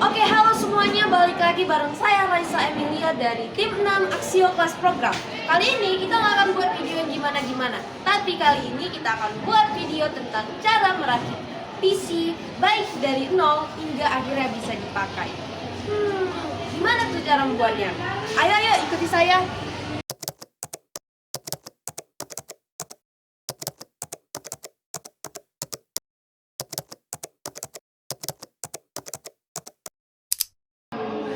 Oke, halo semuanya, balik lagi bareng saya Raisa Emilia dari tim 6 Aksio Kelas Program. Kali ini kita nggak akan buat video yang gimana-gimana, tapi kali ini kita akan buat video tentang cara merakit PC baik dari nol hingga akhirnya bisa dipakai. Gimana tuh cara membuatnya? Ayo ikuti saya.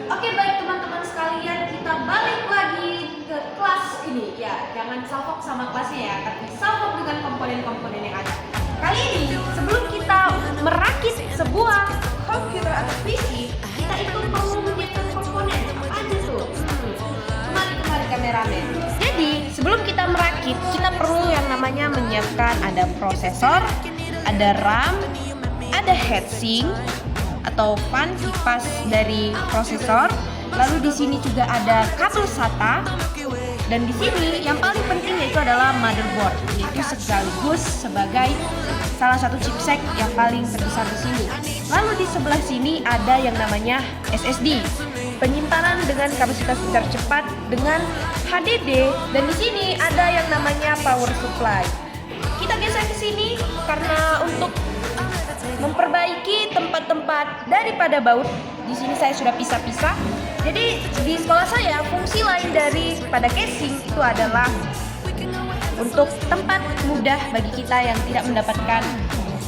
Oke, baik teman-teman sekalian, kita balik lagi ke kelas ini. Ya, jangan salfok sama kelasnya ya, tapi salfok dengan komponen-komponen yang ada. Kali ini, sebelum kita merakit sebuah komputer atau PC, kita itu perlu menyiapkan komponen. Apa aja tuh? Kemari kameramen. Jadi, sebelum kita merakit, kita perlu yang namanya menyiapkan ada prosesor, ada RAM, ada heatsink atau fan kipas dari prosesor. Lalu di sini juga ada kabel SATA, dan di sini yang paling penting yaitu adalah motherboard, yaitu sekaligus sebagai salah satu chipset yang paling terbesar di sini. Lalu di sebelah sini ada yang namanya SSD, penyimpanan dengan kapasitas tercepat dengan HDD, dan di sini ada yang namanya power supply. Kita geser ke sini karena untuk memperbaiki tempat-tempat daripada baut. Di sini saya sudah pisah-pisah. Jadi di sekolah saya fungsi lain daripada casing itu adalah untuk tempat mudah bagi kita yang tidak mendapatkan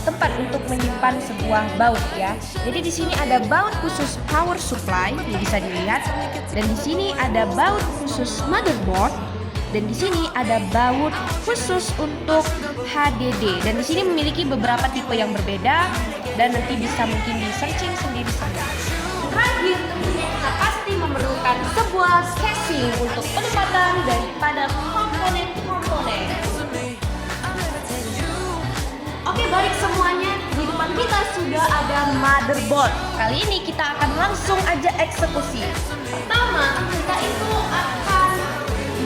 tempat untuk menyimpan sebuah baut ya. Jadi di sini ada baut khusus power supply yang bisa dilihat, dan di sini ada baut khusus motherboard, dan di sini ada baut khusus untuk HDD, dan di sini memiliki beberapa tipe yang berbeda dan nanti bisa mungkin di searching sendiri. Terakhir, tentunya kita pasti memerlukan sebuah casing untuk penempatan daripada komponen-komponen. Oke, baik semuanya, di depan kita sudah ada motherboard. Kali ini kita akan langsung aja eksekusi. Pertama, kita itu akan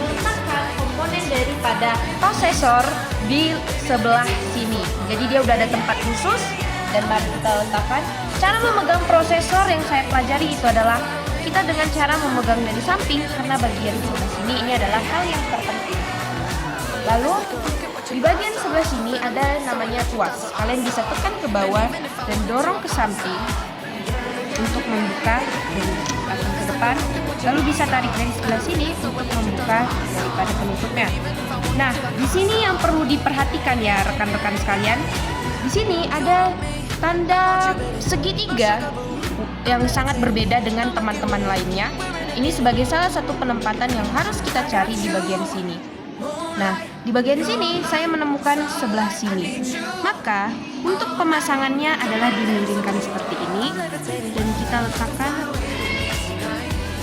meletakkan komponen daripada prosesor di sebelah sini. Jadi dia udah ada tempat khusus dan mari kita letakkan. Cara memegang prosesor yang saya pelajari itu adalah kita dengan cara memegang dari samping, karena bagian sebelah sini ini adalah hal yang terpenting. Lalu di bagian sebelah sini ada namanya tuas. Kalian bisa tekan ke bawah dan dorong ke samping untuk membuka dan akan ke depan. Lalu bisa tarik dari sebelah sini untuk membuka daripada penutupnya. Nah, di sini yang perlu diperhatikan ya rekan-rekan sekalian. Di sini ada tanda segitiga yang sangat berbeda dengan teman-teman lainnya. Ini sebagai salah satu penempatan yang harus kita cari di bagian sini. Nah, di bagian sini saya menemukan sebelah sini. Maka untuk pemasangannya adalah dimiringkan seperti ini dan kita letakkan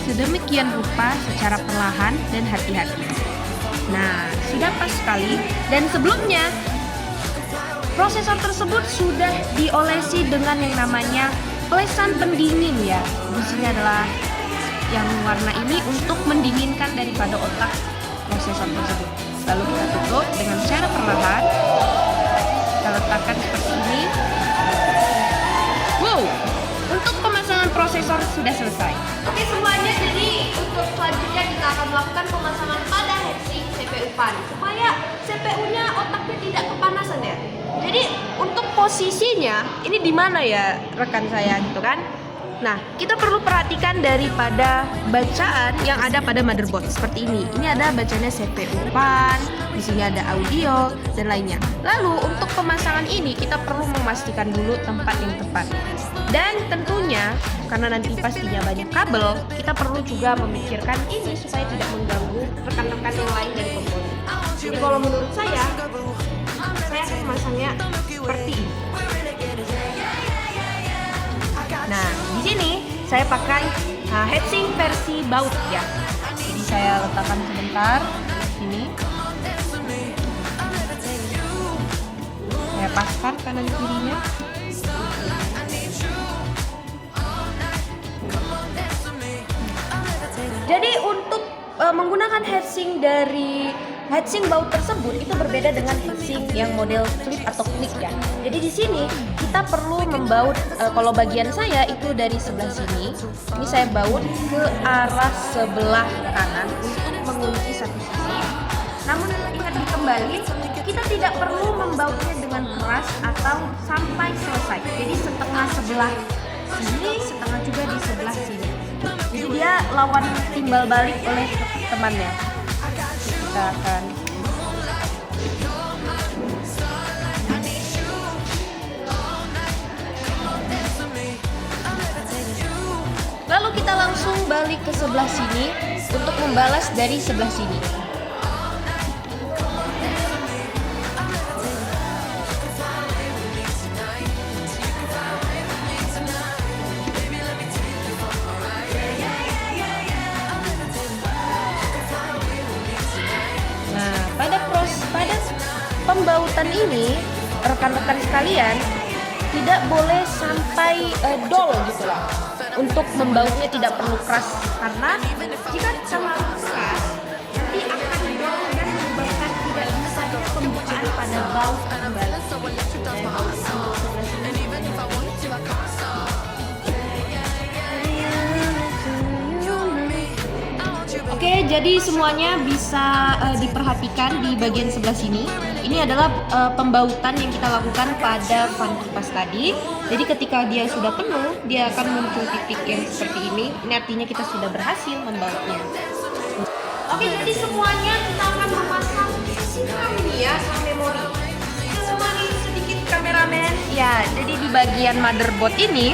sedemikian rupa secara perlahan dan hati-hati. Nah, sudah pas sekali. Dan sebelumnya prosesor tersebut sudah diolesi dengan yang namanya pelesan pendingin ya. Di sini adalah yang warna ini untuk mendinginkan daripada otak prosesor tersebut. Lalu kita tutup dengan cara perlahan. Kita letakkan seperti ini. Wow, untuk pemasangan prosesor sudah selesai. Oke semuanya, jadi untuk selanjutnya kita akan melakukan pemasangan pada heatsink CPU pan supaya CPU-nya otaknya tidak kepanasan ya. Jadi untuk posisinya ini di mana ya rekan saya gitu kan? Nah, kita perlu perhatikan daripada bacaan yang ada pada motherboard seperti ini. Ini ada bacanya CPU pan, di sini ada audio dan lainnya. Lalu untuk pemasangan ini kita perlu memastikan dulu tempat yang tepat. Dan tentunya karena nanti pastinya banyak kabel, kita perlu juga memikirkan ini supaya tidak mengganggu rekan-rekan yang lain dari komponen. Jadi kalau menurut saya akan memasangnya seperti ini. Nah, di sini saya pakai heatsink versi baut ya. Jadi saya letakkan sebentar sini. Saya paskan kanan kirinya. Jadi untuk menggunakan heatsink dari heatsink baut tersebut itu berbeda dengan heatsink yang model flip atau click ya. Jadi di sini kita kita perlu membaut, kalau bagian saya itu dari sebelah sini, ini saya baut ke arah sebelah kanan untuk mengunci satu sisi. Namun ingat kembali, kita tidak perlu membautnya dengan keras atau sampai selesai. Jadi setengah sebelah sini, setengah juga di sebelah sini. Jadi dia lawan timbal balik oleh temannya. Kita akan lalu kita langsung balik ke sebelah sini untuk membalas dari sebelah sini. Pada pembautan ini, rekan-rekan sekalian, tidak boleh sampai dol gitu lah. Untuk membautnya tidak perlu keras, karena jika terlalu keras nanti akan dol dan menyebabkan tidak bisa pembukaan pada baut kembali. Oke, jadi semuanya bisa diperhatikan di bagian sebelah sini. Ini adalah pembautan yang kita lakukan pada fan kipas tadi. Jadi ketika dia sudah penuh, dia akan muncul titik yang seperti ini. Ini artinya kita sudah berhasil membautnya. Oke, jadi semuanya kita akan memasang SIM ini ya, SIM memori. Temani sedikit kameramen. Ya, jadi di bagian motherboard ini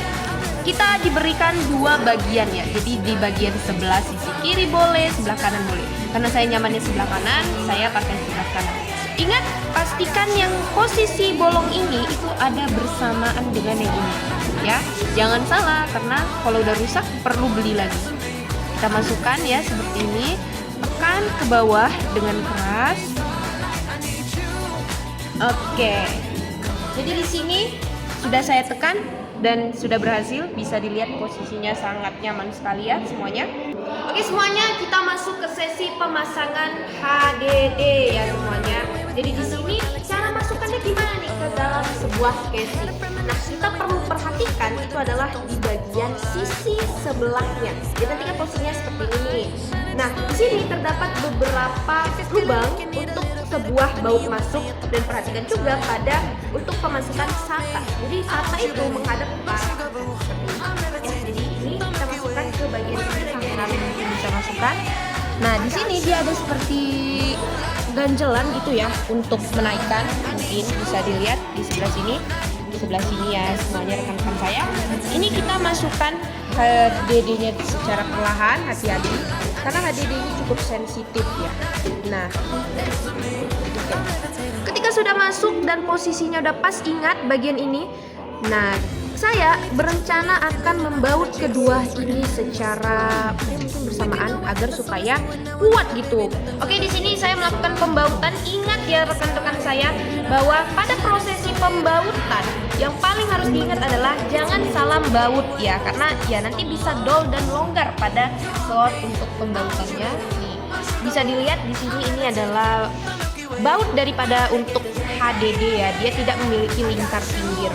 kita diberikan dua bagian ya. Jadi di bagian sebelah sisi kiri boleh, sebelah kanan boleh. Karena saya nyamannya sebelah kanan, saya pakai sebelah kanan. Ingat, pastikan yang posisi bolong ini itu ada bersamaan dengan yang ini ya. Jangan salah, karena kalau udah rusak perlu beli lagi. Kita masukkan ya seperti ini, tekan ke bawah dengan keras. Oke. Jadi di sini sudah saya tekan dan sudah berhasil. Bisa dilihat posisinya sangat nyaman sekali ya semuanya. Oke, semuanya kita masuk ke sesi pemasangan HDD ya semuanya. Jadi di sini cara masukkannya gimana nih ke dalam sebuah casing. Nah, kita perlu perhatikan itu adalah di bagian sisi sebelahnya. Jadi nanti kan posisinya seperti ini. Nah, di sini terdapat beberapa lubang untuk sebuah baut masuk, dan perhatikan juga pada untuk pemasukan SATA. Jadi SATA itu menghadap ke arah seperti ini. Ya, jadi ini kita masukkan ke bagian sini, kameramen yang bisa masukkan. Nah, di sini dia ada seperti ganjelan gitu ya untuk menaikkan. Mungkin bisa dilihat di sebelah sini. Di sebelah sini ya semuanya rekan-rekan saya. Ini kita masukkan HDD-nya secara perlahan, hati-hati karena HDD ini cukup sensitif ya. Nah, ketika sudah masuk dan posisinya udah pas, ingat bagian ini. Nah, saya berencana akan membaut kedua ini secara mungkin bersamaan agar supaya kuat gitu. Oke, di sini saya melakukan pembautan. Ingat ya rekan-rekan saya bahwa pada prosesi pembautan yang paling harus diingat adalah jangan salah baut ya, karena ya nanti bisa dol dan longgar pada slot untuk pembautannya. Nih, bisa dilihat di sini ini adalah baut daripada untuk HDD ya, dia tidak memiliki lingkar pinggir.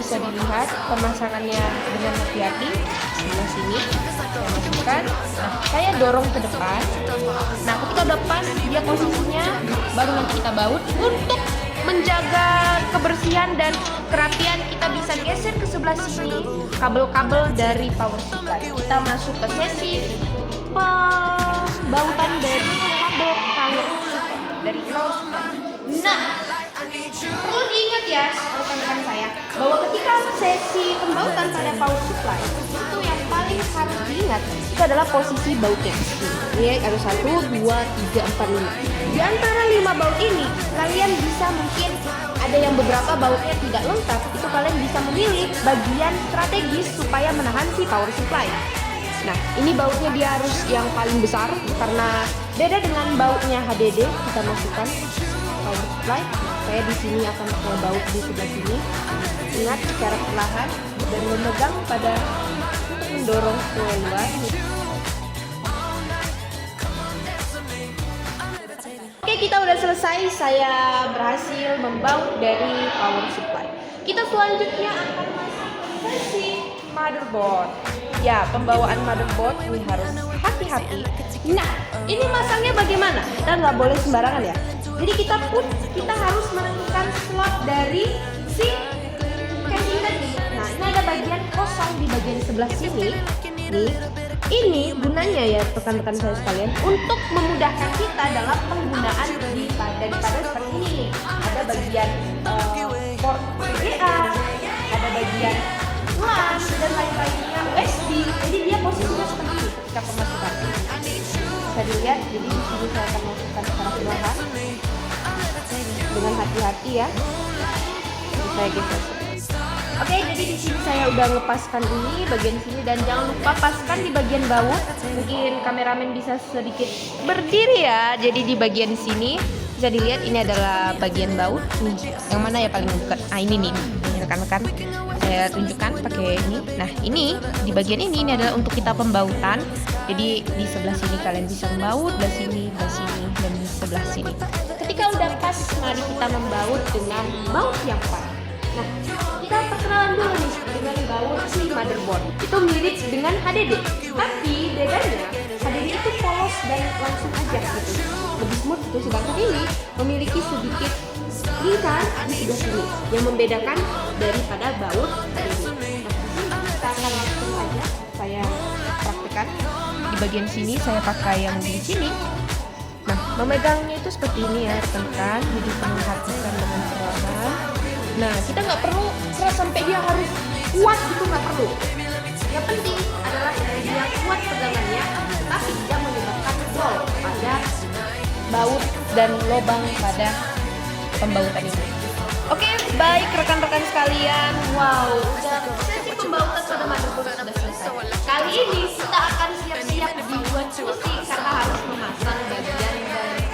Bisa dilihat pemasangannya dengan hati-hati. Sebelah sini saya masukkan. Nah, saya dorong ke depan. Nah, ketika udah pas dia posisinya, baru nanti kita baut. Untuk menjaga kebersihan dan kerapian, kita bisa geser ke sebelah sini kabel-kabel dari power supply. Kita masuk ke sesi pembautan dari kabel power supply dari power supply. Nah, perlu diingat ya rekan-rekan saya bahwa ketika sesi pembautan pada power supply itu yang paling harus diingat itu adalah posisi bautnya. Ini ada 1, 2, 3, 4, 5. Di antara 5 baut ini, kalian bisa mungkin ada yang beberapa bautnya tidak lengkap. Itu kalian bisa memilih bagian strategis supaya menahan si power supply. Nah, ini bautnya dia harus yang paling besar karena beda dengan bautnya HDD. Kita masukkan power supply. Saya di sini akan pakai baut di sebelah sini. Ingat secara perlahan dan memegang pada untuk mendorong keluar. Oke, kita udah selesai. Saya berhasil membaut dari power supply. Kita selanjutnya akan masuk ke sesi motherboard. Ya, pembawaan motherboard ini harus hati-hati. Nah, ini masangnya bagaimana? Kita nggak boleh sembarangan ya. Jadi kita harus menentukan slot dari si casing tadi. Nah, ini ada bagian kosong di bagian sebelah sini. Nih, ini gunanya ya rekan-rekan saya sekalian untuk memudahkan kita dalam penggunaan daripada seperti ini nih. Ada bagian port VGA, ada bagian LAN dan lain-lainnya, USB. Jadi dia posisinya seperti ini ketika pemasukan. Bisa dilihat, jadi di sini saya akan masukkan secara perlahan dengan hati-hati ya. Jadi saya geser. Oke, jadi di sini saya udah lepaskan ini bagian sini dan jangan lupa paskan di bagian baut. Mungkin kameramen bisa sedikit berdiri ya. Jadi di bagian sini bisa dilihat ini adalah bagian baut. Nih, yang mana ya paling dekat? Ah, ini nih, rekan-rekan. Saya tunjukkan pakai ini. Nah, ini di bagian ini adalah untuk kita pembautan. Jadi di sebelah sini kalian bisa membaut, di sini, dan di sebelah sini. Ketika udah pas, mari kita membaut dengan baut yang pas. Nah, kita perkenalan dulu nih dengan baut si motherboard. Itu mirip dengan HDD, tapi bedanya HDD itu polos dan langsung aja gitu, lebih smooth gitu. Sedangkan ini memiliki sedikit lingkar di sebelah sini yang membedakan daripada baut HDD. Nah, kita akan langsung aja saya praktekkan. Di bagian sini saya pakai yang di sini. Nah, memegangnya itu seperti ini ya rekan-rekan. Jadi perhatikan dengan perlahan. Nah, kita nggak perlu keras sampai dia harus kuat gitu, nggak perlu. Yang penting adalah dia kuat pegangannya, tapi tidak menyebabkan roll pada baut dan lubang pada pembautan ini. Oke, baik rekan-rekan sekalian. Wow, udah sesi pembautan pada motherboard sudah selesai. Kali ini kita akan siap-siap dibuat cuci karena harus memasang bagian dari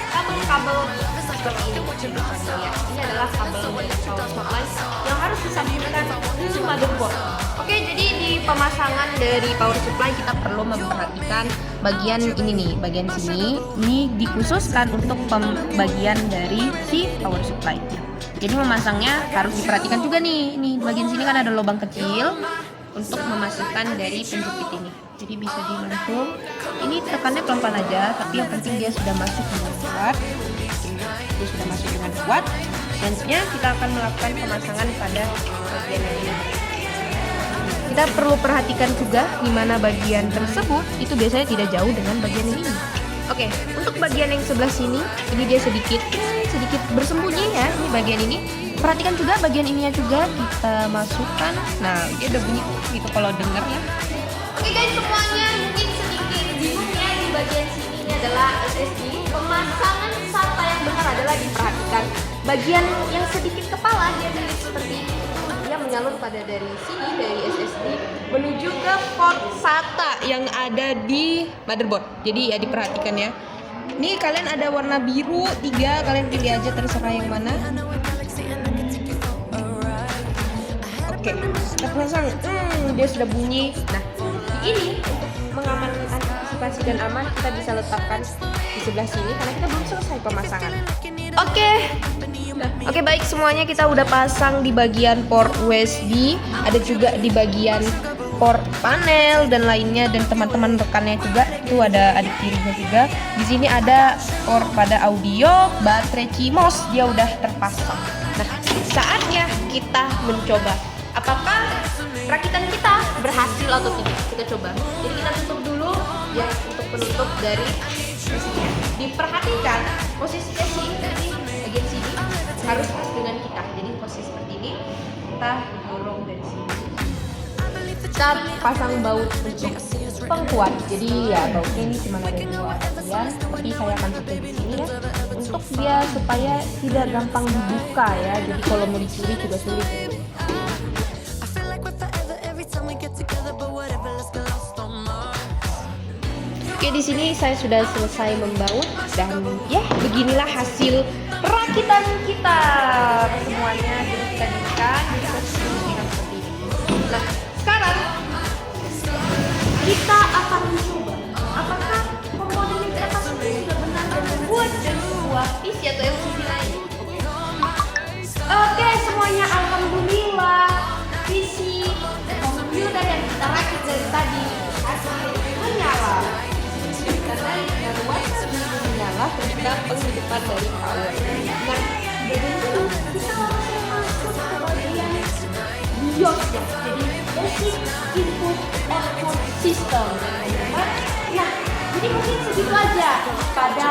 kabel-kabel seperti ini. Ya, ini adalah kabel dari power supply yang harus disambungkan ke motherboard. Oke, jadi di pemasangan dari power supply kita perlu memperhatikan bagian ini nih, bagian sini ini dikhususkan untuk pembagian dari si power supply. Jadi memasangnya harus diperhatikan juga nih. Nih bagian sini kan ada lubang kecil untuk memasukkan dari penjepit ini. Jadi bisa dilangsung. Ini tekannya pelan-pelan aja, tapi yang penting dia sudah masuk dengan kuat. Dia sudah masuk dengan kuat. Selanjutnya kita akan melakukan pemasangan pada bagian ini. Kita perlu perhatikan juga di mana bagian tersebut itu biasanya tidak jauh dengan bagian yang ini. Oke, untuk bagian yang sebelah sini, ini dia sedikit bersembunyi ya, ini bagian ini. Perhatikan juga bagian ininya juga kita masukkan. Nah, dia udah bunyi gitu kalau dengar ya. Oke guys, semuanya mungkin sedikit bingung ya di bagian sini. Ini adalah SSD. Pemasangan SATA yang benar adalah diperhatikan bagian yang sedikit kepala dia milik seperti ini. Dia menyalur pada dari sini, dari SSD menuju ke port SATA yang ada di motherboard. Jadi ya diperhatikan ya. Ini kalian ada warna biru 3, kalian pilih aja terserah yang mana. Oke, kita pasang. Dia sudah bunyi. Nah, ini untuk mengamankan antisipasi dan aman kita bisa letakkan di sebelah sini karena kita belum selesai pemasangan. Oke, baik semuanya kita udah pasang di bagian port USB, ada juga di bagian port panel dan lainnya, dan teman-teman rekannya juga itu ada adik tirinya juga. Di sini ada port pada audio, baterai CMOS dia udah terpasang. Nah, saatnya kita mencoba apakah rakitan kita berhasil atau tidak. Kita coba. Jadi kita tutup dulu ya untuk penutup dari casingnya. Diperhatikan posisi casing dari bagian sini harus pas dengan kita. Jadi posisi seperti ini kita dorong dari sini. kita pasang baut untuk pengkuat. Jadi ya bautnya ini cuma ada dua bagian, tapi saya akan pakai di sini ya untuk dia supaya tidak gampang dibuka ya. Jadi kalau mau dicuri juga sulit. Oke, di sini saya sudah selesai membaut dan ya beginilah hasil perakitan kita semuanya. Jadi kita jadikan jadi posisi seperti ini. Nah, sekarang kita akan mencoba apakah komponen yang kita pasang ini sudah benar dan membuat dari sebuah PC atau LCD lain. Oke, semuanya alhamdulillah PC komputer yang kita rakit dari tadi hasilnya menyala. Karena yang warna biru menyala ketika penghidupan dari power. Nah, dari itu kita langsung masuk ke bagian BIOS ya. Jadi basic input output system. Nah, jadi mungkin segitu aja pada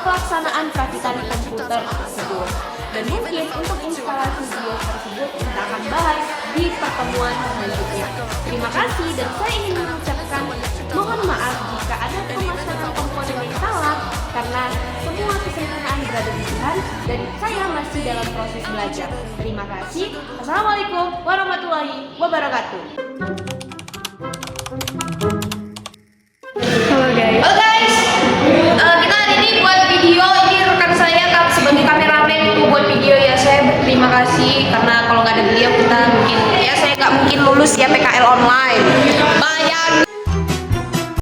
pelaksanaan perakitan komputer tersebut. Dan mungkin untuk instalasi BIOS tersebut kita akan bahas di pertemuan selanjutnya. Terima kasih dan saya ingin mengucapkan mohon maaf jika ada pemasangan komponen yang salah karena semua kesempurnaan berada di Tuhan dan saya masih dalam proses belajar. Terima kasih. Assalamualaikum warahmatullahi wabarakatuh. Halo guys. Kita hari ini buat video, ini rekan saya sebagai kameramen untuk buat video ya. Saya berterima kasih karena kalau nggak ada beliau kita mungkin ya saya nggak mungkin lulus ya PKL online.